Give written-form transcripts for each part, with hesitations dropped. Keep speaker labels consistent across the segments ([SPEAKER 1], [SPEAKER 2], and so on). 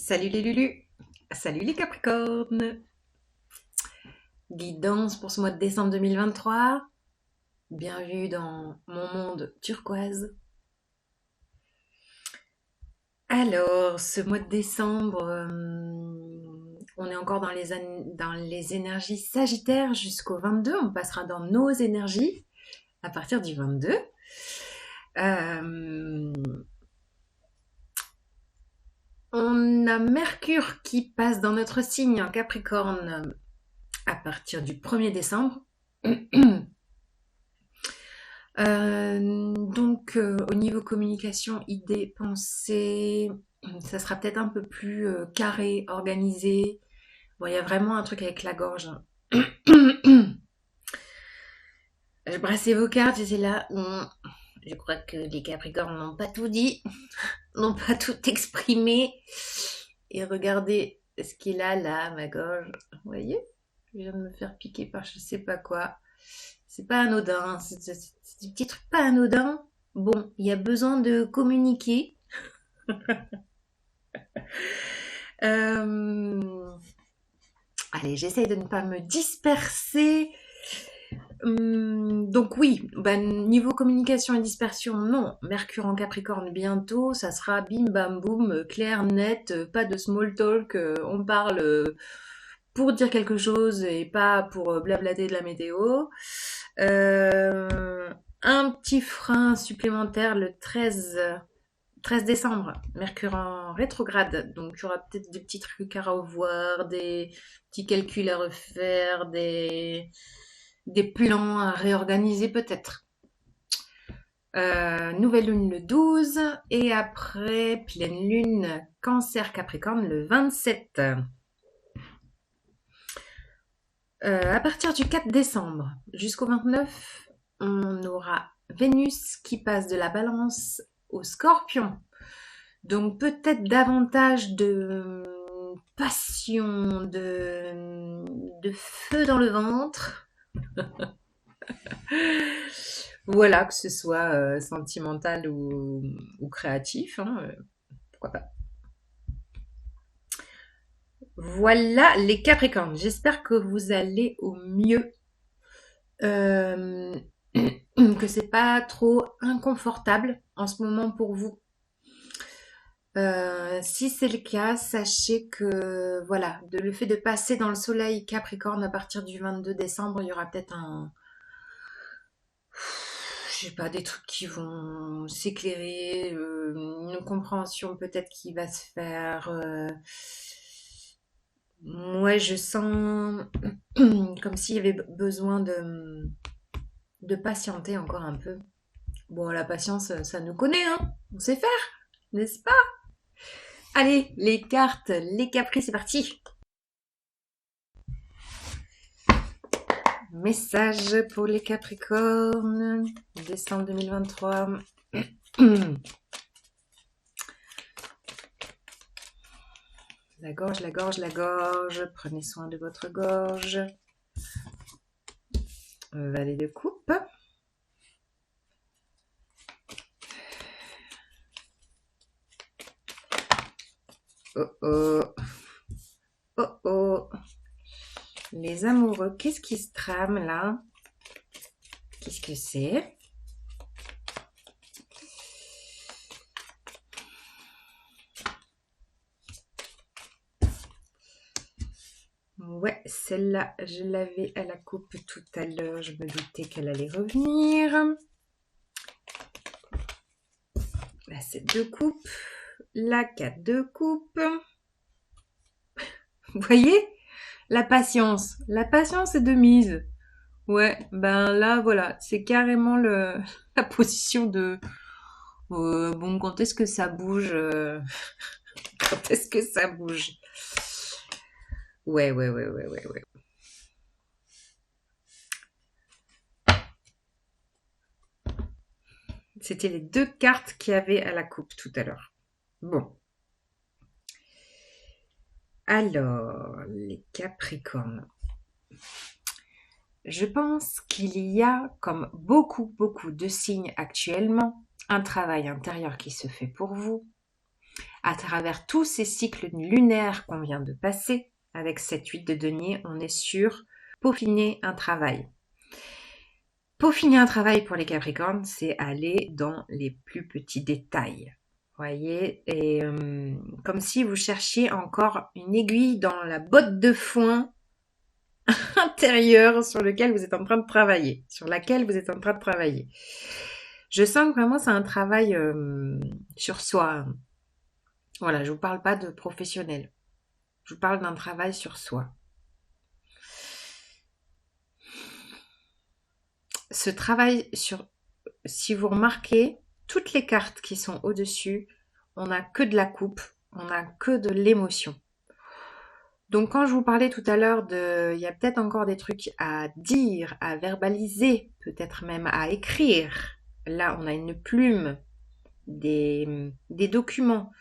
[SPEAKER 1] Salut les Lulus, salut les Capricornes. Guidance pour ce mois de décembre 2023. Bienvenue dans mon monde turquoise. Alors, ce mois de décembre, on est encore dans les énergies sagittaires jusqu'au 22. On passera dans nos énergies à partir du 22. Euh, on a Mercure qui passe dans notre signe en Capricorne à partir du 1er décembre. Au niveau communication, idées, pensées, ça sera peut-être un peu plus carré, organisé. Bon, il y a vraiment un truc avec la gorge. Brassez vos cartes, j'étais là. Je crois que les Capricornes n'ont pas tout dit, n'ont pas tout exprimé. Et regardez ce qu'il a là, ma gorge. Vous voyez? Je viens de me faire piquer par je sais pas quoi. C'est pas anodin, c'est des petits trucs pas anodins. Bon, il y a besoin de communiquer. Euh, Allez, j'essaye de ne pas me disperser. Donc oui, niveau communication et dispersion, non. Mercure en Capricorne bientôt, ça sera bim bam boum, clair, net, pas de small talk, on parle pour dire quelque chose et pas pour blablater de la météo. Un petit frein supplémentaire le 13 décembre, Mercure en rétrograde. Donc il y aura peut-être des petits trucs à revoir, des petits calculs à refaire, des plans à réorganiser peut-être. Nouvelle lune le 12 et après pleine lune Cancer Capricorne le 27. À partir du 4 décembre jusqu'au 29, on aura Vénus qui passe de la Balance au Scorpion. Donc peut-être davantage de passion, de feu dans le ventre. Voilà, que ce soit sentimental ou créatif, hein, pourquoi pas. Voilà les Capricornes, j'espère que vous allez au mieux, euh, que c'est pas trop inconfortable en ce moment pour vous. Si c'est le cas, sachez que voilà, le fait de passer dans le soleil Capricorne à partir du 22 décembre, il y aura peut-être je sais pas, des trucs qui vont s'éclairer, une compréhension peut-être qui va se faire. Moi, je sens comme s'il y avait besoin de patienter encore un peu. Bon, la patience, ça nous connaît, hein, on sait faire, n'est-ce pas? Allez, les cartes, les caprices, c'est parti. Message pour les Capricornes, décembre 2023. La gorge, la gorge, la gorge. Prenez soin de votre gorge. Valet de coupe. Oh oh. Oh oh. Les amoureux, qu'est-ce qui se trame là? Qu'est-ce que c'est? Ouais, celle-là, je l'avais à la coupe tout à l'heure. Je me doutais qu'elle allait revenir. La 7 de coupe. La 4 de coupe. Vous voyez? La patience. La patience est de mise. Ouais, ben là, voilà. C'est carrément la position de... bon, quand est-ce que ça bouge Quand est-ce que ça bouge? Ouais, ouais, ouais, ouais, ouais, ouais. C'était les deux cartes qu'il y avait à la coupe tout à l'heure. Bon. Alors, les Capricornes. Je pense qu'il y a, comme beaucoup, beaucoup de signes actuellement, un travail intérieur qui se fait pour vous, à travers tous ces cycles lunaires qu'on vient de passer, avec cette 8 de denier, on est sur peaufiner un travail. Peaufiner un travail pour les Capricornes, c'est aller dans les plus petits détails. Voyez, et comme si vous cherchiez encore une aiguille dans la botte de foin intérieure sur laquelle vous êtes en train de travailler. Je sens que vraiment c'est un travail sur soi. Voilà, je vous parle pas de professionnel. Je vous parle d'un travail sur soi. Ce travail si vous remarquez, toutes les cartes qui sont au-dessus, on n'a que de la coupe, on n'a que de l'émotion. Donc quand je vous parlais tout à l'heure il y a peut-être encore des trucs à dire, à verbaliser, peut-être même à écrire. Là, on a une plume, des documents.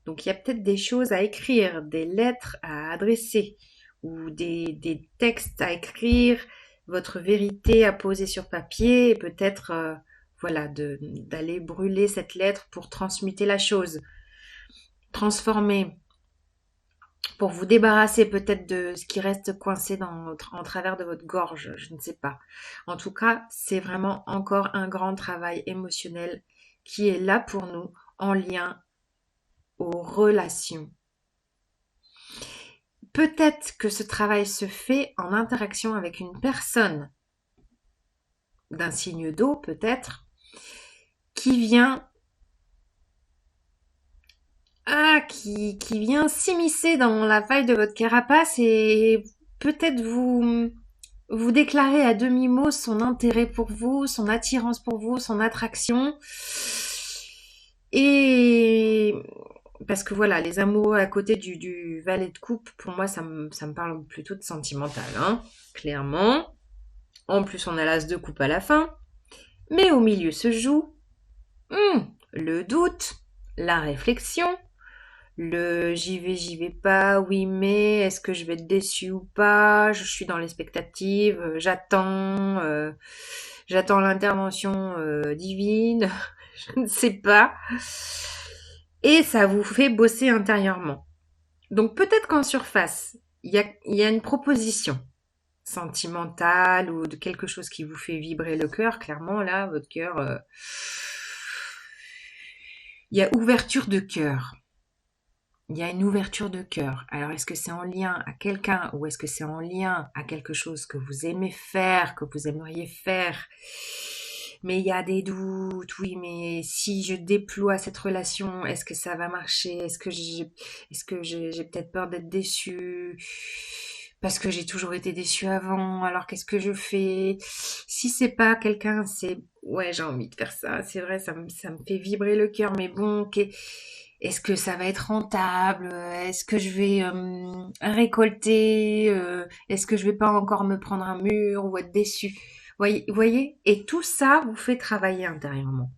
[SPEAKER 1] Donc il y a peut-être des choses à écrire, des lettres à adresser ou des textes à écrire, votre vérité à poser sur papier et peut-être voilà d'aller brûler cette lettre pour transmuter la chose, transformer, pour vous débarrasser peut-être de ce qui reste coincé en travers de votre gorge, je ne sais pas. En tout cas, c'est vraiment encore un grand travail émotionnel qui est là pour nous en lien aux relations. Peut-être que ce travail se fait en interaction avec une personne d'un signe d'eau, peut-être, qui vient qui vient s'immiscer dans la faille de votre carapace et peut-être vous déclarer à demi-mot son intérêt pour vous, son attirance pour vous, son attraction. Et parce que voilà, les amoureux à côté du valet de coupe, pour moi, ça me parle plutôt de sentimental, hein, clairement. En plus, on a l'as de coupe à la fin. Mais au milieu se joue le doute, la réflexion, le j'y vais pas, oui mais, est-ce que je vais être déçue ou pas, je suis dans l'expectative, j'attends l'intervention divine, je ne sais pas. Et ça vous fait bosser intérieurement. Donc peut-être qu'en surface, il y a une proposition sentimentale ou de quelque chose qui vous fait vibrer le cœur. Clairement, là, votre cœur, il y a ouverture de cœur. Il y a une ouverture de cœur. Alors, est-ce que c'est en lien à quelqu'un ou est-ce que c'est en lien à quelque chose que vous aimez faire, que vous aimeriez faire? Mais il y a des doutes, oui, mais si je déploie cette relation, est-ce que ça va marcher? Est-ce que j'ai peut-être peur d'être déçue? Parce que j'ai toujours été déçue avant, alors qu'est-ce que je fais? Si c'est pas quelqu'un, c'est, ouais, j'ai envie de faire ça, c'est vrai, ça me fait vibrer le cœur, mais bon, est-ce que ça va être rentable? Est-ce que je vais récolter? Est-ce que je vais pas encore me prendre un mur ou être déçue? Voyez? Et tout ça vous fait travailler intérieurement.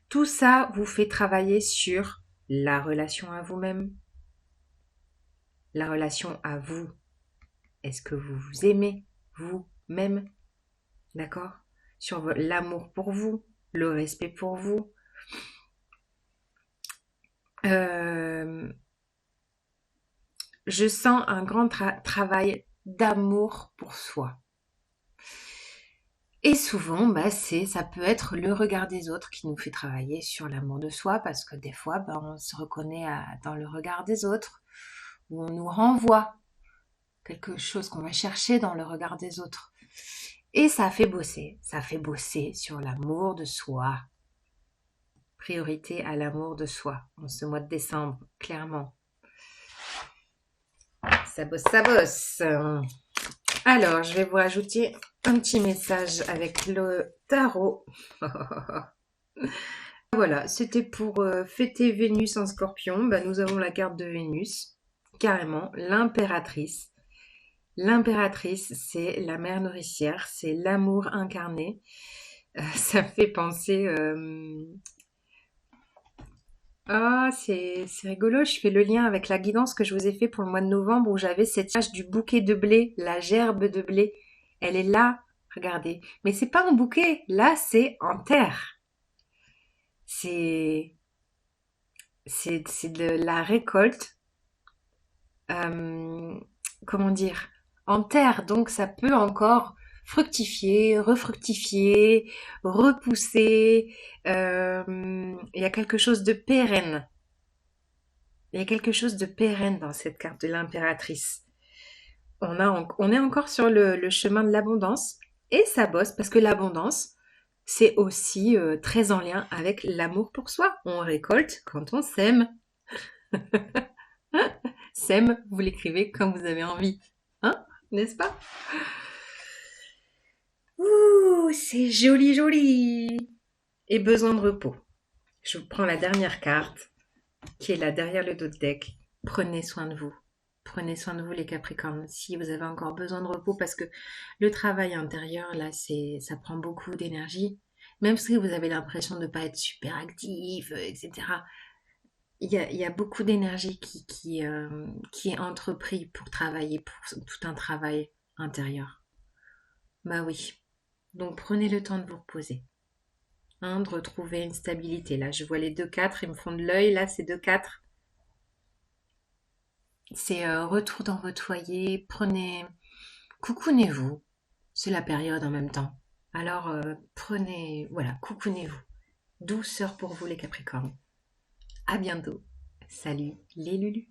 [SPEAKER 1] Tout ça vous fait travailler sur la relation à vous-même, la relation à vous. Est-ce que vous vous aimez vous-même? D'accord? Sur l'amour pour vous, le respect pour vous. Je sens un grand travail d'amour pour soi. Et souvent, ça peut être le regard des autres qui nous fait travailler sur l'amour de soi, parce que des fois, on se reconnaît dans le regard des autres, où on nous renvoie quelque chose qu'on va chercher dans le regard des autres. Et ça fait bosser sur l'amour de soi. Priorité à l'amour de soi en ce mois de décembre, clairement. Ça bosse. Alors, je vais vous ajouter un petit message avec le tarot. Voilà, c'était pour fêter Vénus en Scorpion. Nous avons la carte de Vénus, carrément, l'impératrice. L'impératrice, c'est la mère nourricière, c'est l'amour incarné. Ça fait penser... c'est rigolo, je fais le lien avec la guidance que je vous ai fait pour le mois de novembre où j'avais cette image du bouquet de blé, la gerbe de blé. Elle est là, regardez. Mais c'est pas en bouquet, là c'est en terre. C'est c'est de la récolte, euh, comment dire, en terre. Donc ça peut encore fructifier, refructifier, repousser. Il y a quelque chose de pérenne. Il y a quelque chose de pérenne dans cette carte de l'impératrice. On est encore sur le chemin de l'abondance et ça bosse parce que l'abondance, c'est aussi très en lien avec l'amour pour soi. On récolte quand on sème. Sème, vous l'écrivez comme vous avez envie. Hein? N'est-ce pas? Ouh, c'est joli, joli. Et besoin de repos. Je vous prends la dernière carte, qui est là derrière le dos de deck. Prenez soin de vous. Prenez soin de vous les Capricornes. Si vous avez encore besoin de repos, parce que le travail intérieur, là, ça prend beaucoup d'énergie. Même si vous avez l'impression de ne pas être super actif, etc. Il y a beaucoup d'énergie qui est entrepris pour travailler, pour tout un travail intérieur. Bah oui. Donc prenez le temps de vous reposer. Hein, de retrouver une stabilité. Là, je vois les deux quatre, ils me font de l'œil. Là, c'est deux quatre. C'est retour dans votre foyer. Coucounez-vous. C'est la période en même temps. Alors, voilà, coucounez-vous. Douceur pour vous les Capricornes. À bientôt. Salut les Lulus.